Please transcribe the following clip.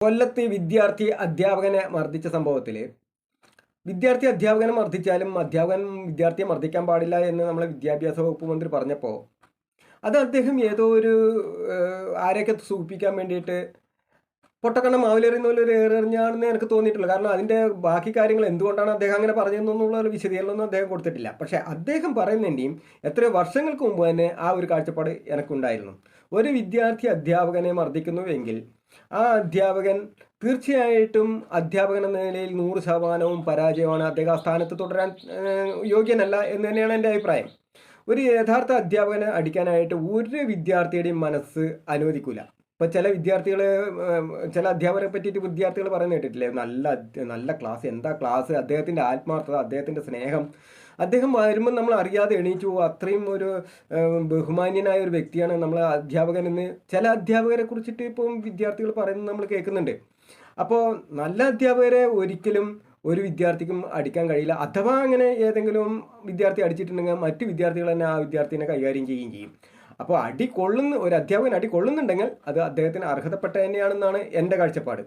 കൊല്ലത്ത് വിദ്യാർത്ഥി അധ്യാപകനെ മർദ്ദിച്ച സംഭവത്തിൽ വിദ്യാർത്ഥി അധ്യാപകനെ മർദ്ദിച്ചാലും അധ്യാപകൻ വിദ്യാർത്ഥിയെ മർദ്ദിക്കാൻ പാടില്ല എന്ന് നമ്മളെ വിദ്യാഭ്യാസ വകുപ്പ് മന്ത്രി പറഞ്ഞപ്പോൾ അത് അദ്ദേഹം ഏതോ ഒരു ആരെയൊക്കെ സൂചിപ്പിക്കാൻ വേണ്ടിയിട്ട് പൊട്ടക്കണ്ണ മാവിലെറിയുന്ന പോലെ ഒരു എറിഞ്ഞാണെന്ന് എനിക്ക് തോന്നിയിട്ടുള്ളൂ. കാരണം അതിൻ്റെ ബാക്കി കാര്യങ്ങൾ എന്തുകൊണ്ടാണ് അദ്ദേഹം അങ്ങനെ പറഞ്ഞതെന്നുള്ള ഒരു വിശദീകരണമൊന്നും അദ്ദേഹം കൊടുത്തിട്ടില്ല. പക്ഷേ അദ്ദേഹം പറയുന്നതിൻ്റെയും എത്രയോ വർഷങ്ങൾക്ക് മുമ്പ് തന്നെ ആ ഒരു കാഴ്ചപ്പാട് എനിക്കുണ്ടായിരുന്നു. ഒരു വിദ്യാർത്ഥി അധ്യാപകനെ മർദ്ദിക്കുന്നുവെങ്കിൽ ആ അധ്യാപകൻ തീർച്ചയായിട്ടും അധ്യാപകൻ എന്ന നിലയിൽ 100% പരാജയമാണ്. അദ്ദേഹം ആ സ്ഥാനത്ത് തുടരാൻ യോഗ്യനല്ല എന്ന് തന്നെയാണ് എൻ്റെ അഭിപ്രായം. ഒരു യഥാർത്ഥ അധ്യാപകനെ അടിക്കാനായിട്ട് ഒരു വിദ്യാർത്ഥിയുടെയും മനസ്സ് അനുവദിക്കില്ല. ഇപ്പോൾ ചില അധ്യാപകരെ പറ്റിയിട്ട് വിദ്യാർത്ഥികൾ പറയുന്നത് കേട്ടിട്ടില്ലേ, നല്ല ക്ലാസ്, എന്താ ക്ലാസ്, അദ്ദേഹത്തിൻ്റെ ആത്മാർത്ഥത, അദ്ദേഹത്തിൻ്റെ സ്നേഹം, അദ്ദേഹം വരുമ്പോൾ നമ്മൾ അറിയാതെ എണീച്ചു പോകും. അത്രയും ഒരു ബഹുമാന്യനായ ഒരു വ്യക്തിയാണ് നമ്മൾ അധ്യാപകൻ എന്ന് ചില അധ്യാപകരെ കുറിച്ചിട്ട് ഇപ്പം വിദ്യാർത്ഥികൾ പറയുന്നത് നമ്മൾ കേൾക്കുന്നുണ്ട്. അപ്പോൾ നല്ല അധ്യാപകരെ ഒരിക്കലും ഒരു വിദ്യാർത്ഥിക്കും അടിക്കാൻ കഴിയില്ല. അഥവാ അങ്ങനെ ഏതെങ്കിലും വിദ്യാർത്ഥി അടിച്ചിട്ടുണ്ടെങ്കിൽ മറ്റു വിദ്യാർത്ഥികൾ തന്നെ ആ വിദ്യാർത്ഥിനെ കൈകാര്യം ചെയ്യുകയും ചെയ്യും. അപ്പോൾ ഒരു അധ്യാപകൻ അടി കൊള്ളുന്നുണ്ടെങ്കിൽ അത് അദ്ദേഹത്തിന് അർഹതപ്പെട്ട തന്നെയാണെന്നാണ് എൻ്റെ കാഴ്ചപ്പാട്.